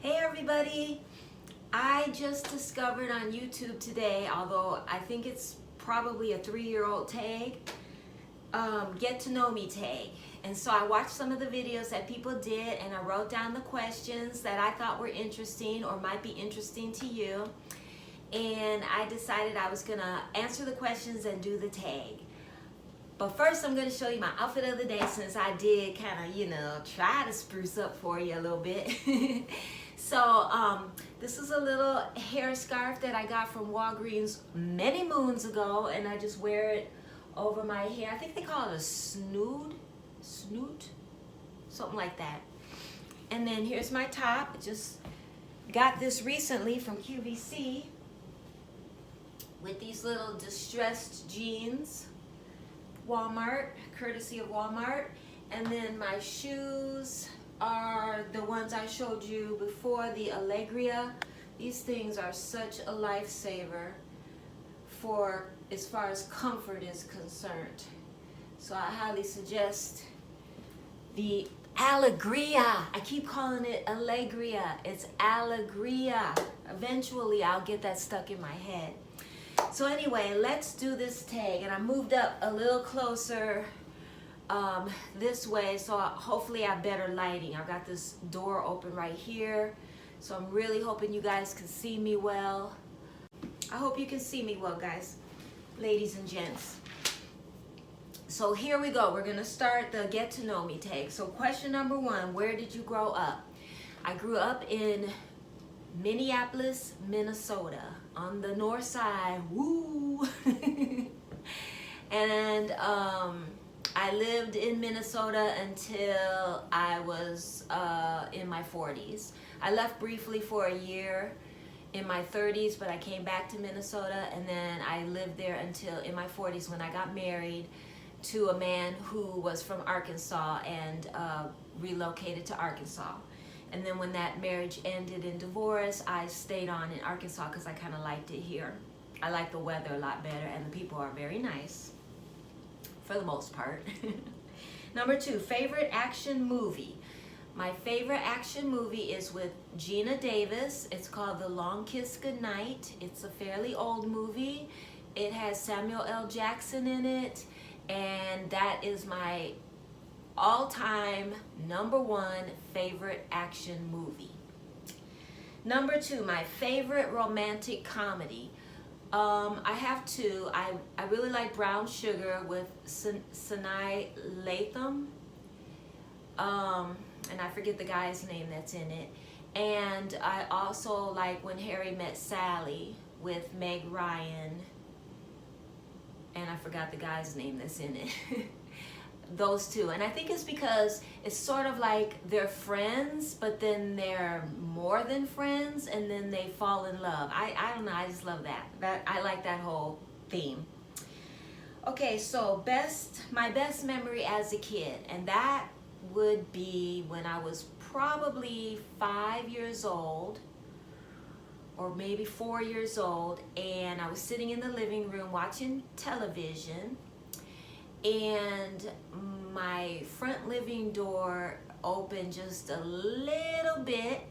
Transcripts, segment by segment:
Hey everybody! I just discovered on YouTube today, although I think it's probably a 3-year-old tag, get to know me tag. And so I watched some of the videos that people did and I wrote down the questions that I thought were interesting or might be interesting to you. And I decided I was gonna answer the questions and do the tag. But first I'm gonna show you my outfit of the day, since I did kind of, try to spruce up for you a little bit. So this is a little hair scarf that I got from Walgreens many moons ago, and I just wear it over my hair. I think they call it a snoot, something like that. And then here's my top. I just got this recently from QVC with these little distressed jeans. Walmart, courtesy of Walmart. And then my shoes are the ones I showed you before, the Allegria. These things are such a lifesaver for as far as comfort is concerned. So I highly suggest the Allegria. I keep calling it Allegria. It's Allegria. Eventually I'll get that stuck in my head. So anyway, let's do this tag. And I moved up a little closer this way, so hopefully I have better lighting. I've got this door open right here, so I'm really hoping you guys can see me well. I hope you can see me well, guys, ladies and gents. So here we go. We're gonna start the get to know me tag. So question number 1, where did you grow up? I grew up in Minneapolis, Minnesota, on the north side. Woo! And I lived in Minnesota until I was in my 40s. I left briefly for a year in my 30s, but I came back to Minnesota, and then I lived there until in my 40s when I got married to a man who was from Arkansas and relocated to Arkansas. And then when that marriage ended in divorce, I stayed on in Arkansas because I kind of liked it here. I like the weather a lot better, and the people are very nice, for the most part. Number 2, favorite action movie. My favorite action movie is with Gina Davis. It's called The Long Kiss Goodnight. It's a fairly old movie. It has Samuel L. Jackson in it, and that is my all-time number 1 favorite action movie. Number 2, my favorite romantic comedy. I have 2. I really like Brown Sugar with Sanaa Lathan. And I forget the guy's name that's in it. And I also like When Harry Met Sally with Meg Ryan. And I forgot the guy's name that's in it. Those 2. And I think it's because it's sort of like they're friends, but then they're more than friends, and then they fall in love. I don't know, I just love that. I like that whole theme. Okay, so my best memory as a kid, and that would be when I was probably 5 years old, or maybe 4 years old, and I was sitting in the living room watching television, and my front living door opened just a little bit,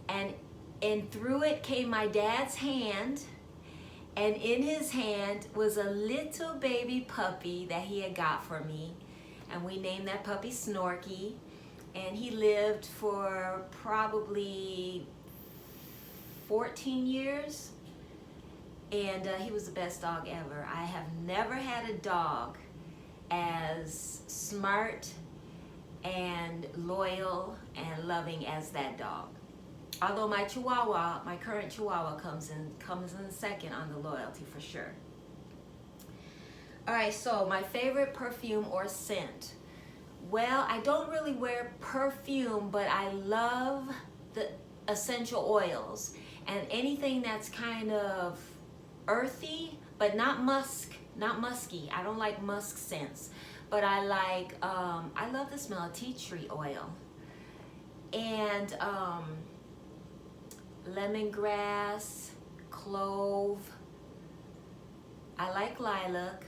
and through it came my dad's hand, and in his hand was a little baby puppy that he had got for me, and we named that puppy Snorky, and he lived for probably 14 years. And he was the best dog ever. I have never had a dog as smart and loyal and loving as that dog. Although my Chihuahua, my current Chihuahua, comes in second on the loyalty for sure. All right, so my favorite perfume or scent. Well, I don't really wear perfume, but I love the essential oils and anything that's kind of earthy, but not musky. I don't like musk scents, but I like, I love the smell of tea tree oil, and lemongrass, clove. I like lilac.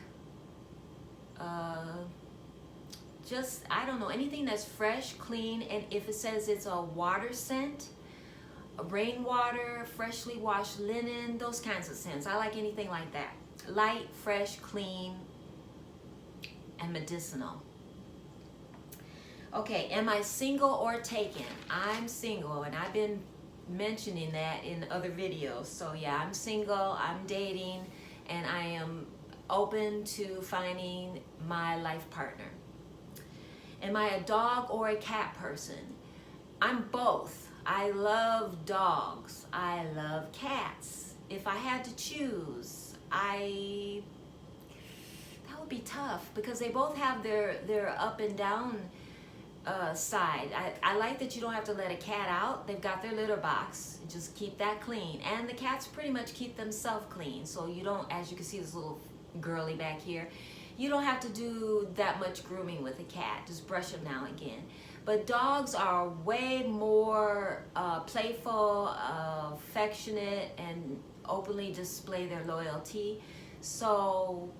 Just, I don't know, anything that's fresh, clean, and if it says it's a water scent, rainwater, freshly washed linen, those kinds of scents. I like anything like that. Light, fresh, clean, and medicinal. Okay, am I single or taken? I'm single, and I've been mentioning that in other videos. So yeah, I'm single, I'm dating, and I am open to finding my life partner. Am I a dog or a cat person? I'm both. I love dogs. I love cats. If I had to choose, that would be tough because they both have their up and down side. I like that you don't have to let a cat out. They've got their litter box. Just keep that clean. And the cats pretty much keep themselves clean. So you don't, as you can see this little girly back here, you don't have to do that much grooming with a cat. Just brush them now and again. But dogs are way more playful, affectionate, and openly display their loyalty. So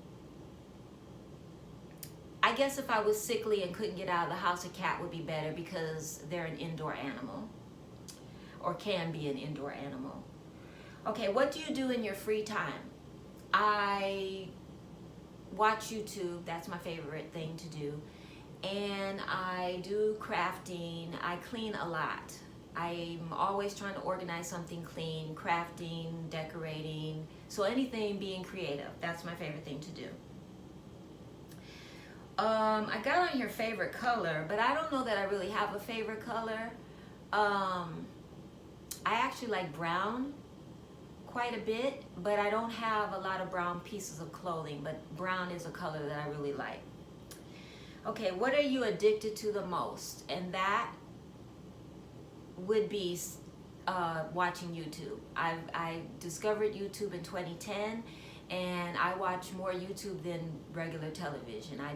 I guess if I was sickly and couldn't get out of the house, a cat would be better because they're an indoor animal, or can be an indoor animal. Okay, what do you do in your free time? I watch YouTube. That's my favorite thing to do. And I do crafting. I clean a lot. I'm always trying to organize something clean, crafting, decorating. So anything being creative, that's my favorite thing to do. I got on your favorite color, but I don't know that I really have a favorite color. I actually like brown quite a bit, but I don't have a lot of brown pieces of clothing, but brown is a color that I really like. Okay, what are you addicted to the most? And that would be watching YouTube. I discovered YouTube in 2010, and I watch more YouTube than regular television. I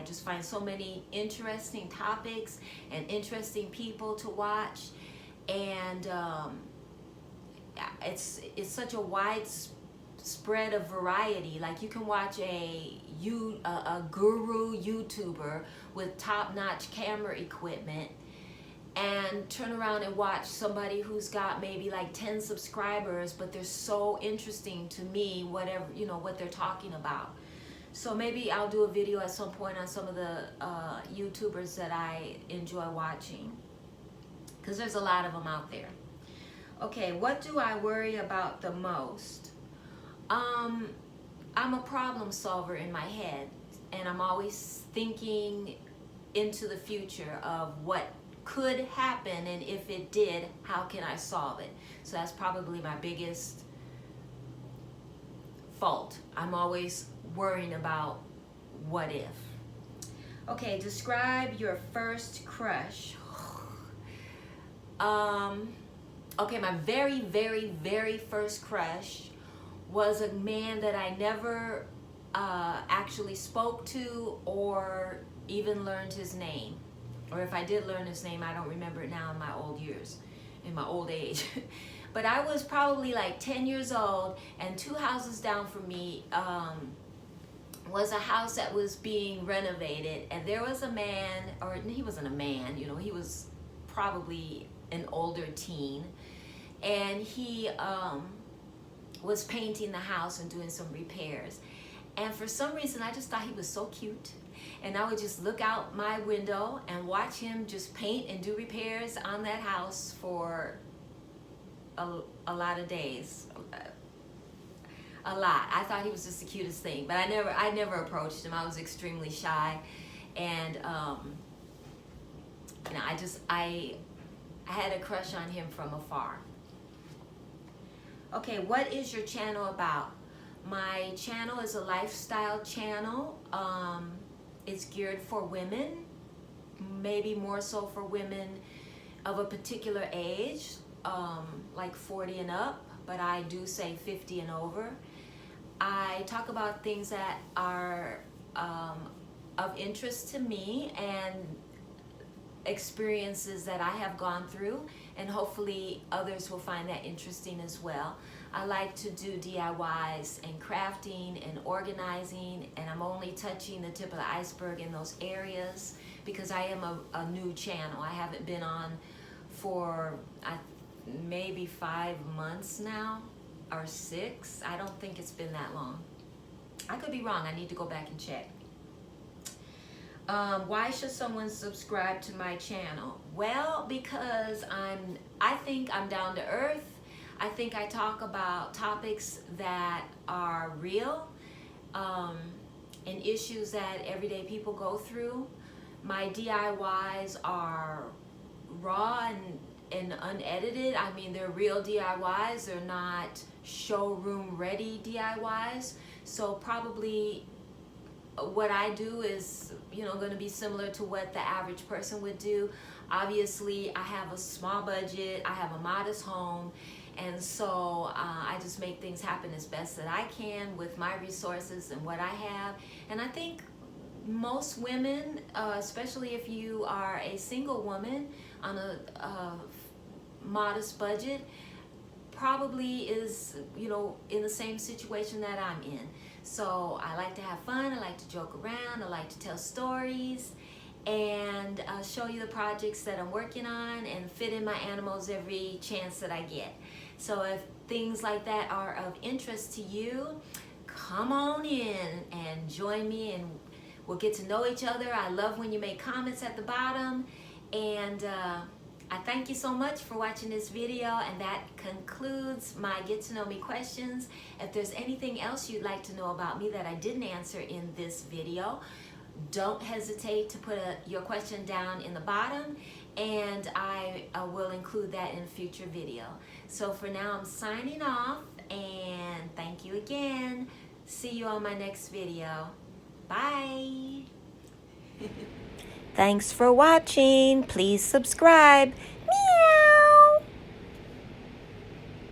just find so many interesting topics and interesting people to watch, and it's such a wide spread of variety. Like you can watch a guru YouTuber with top-notch camera equipment and turn around and watch somebody who's got maybe like 10 subscribers, but they're so interesting to me, whatever, you know, what they're talking about. So maybe I'll do a video at some point on some of the YouTubers that I enjoy watching, because there's a lot of them out there. Okay, what do I worry about the most? I'm a problem solver in my head, and I'm always thinking into the future of what could happen, and if it did, how can I solve it? So that's probably my biggest fault. I'm always worrying about what if. Okay, describe your first crush. Okay, my very, very, very first crush was a man that I never actually spoke to or even learned his name. Or if I did learn his name, I don't remember it now in my old years, in my old age. But I was probably like 10 years old, and 2 houses down from me was a house that was being renovated, and there was a man, or he wasn't a man, you know, he was probably an older teen, and he was painting the house and doing some repairs. And for some reason, I just thought he was so cute. And I would just look out my window and watch him just paint and do repairs on that house for a lot of days. A lot. I thought he was just the cutest thing, but I never approached him. I was extremely shy, and you know, I had a crush on him from afar. Okay, what is your channel about? My channel is a lifestyle channel. It's geared for women, maybe more so for women of a particular age, like 40 and up, but I do say 50 and over. I talk about things that are of interest to me and experiences that I have gone through, and hopefully others will find that interesting as well. I like to do DIYs and crafting and organizing, and I'm only touching the tip of the iceberg in those areas because I am a new channel. I haven't been on for maybe 5 months now, or 6. I don't think it's been that long. I could be wrong. I need to go back and check. Why should someone subscribe to my channel? Well, because I think I'm down to earth. I think I talk about topics that are real, and issues that everyday people go through. My DIYs are raw and unedited. I mean, they're real DIYs. They're not showroom ready DIYs. So probably what I do is, going to be similar to what the average person would do. Obviously, I have a small budget. I have a modest home. And so I just make things happen as best that I can with my resources and what I have. And I think most women, especially if you are a single woman on a modest budget, probably is, in the same situation that I'm in. So I like to have fun, I like to joke around, I like to tell stories, and show you the projects that I'm working on and fit in my animals every chance that I get. So if things like that are of interest to you, come on in and join me and we'll get to know each other. I love when you make comments at the bottom, and I thank you so much for watching this video, and that concludes my Get to Know Me questions. If there's anything else you'd like to know about me that I didn't answer in this video, don't hesitate to put your question down in the bottom, and I will include that in a future video. So for now, I'm signing off, and thank you again. See you on my next video. Bye. Thanks for watching. Please subscribe.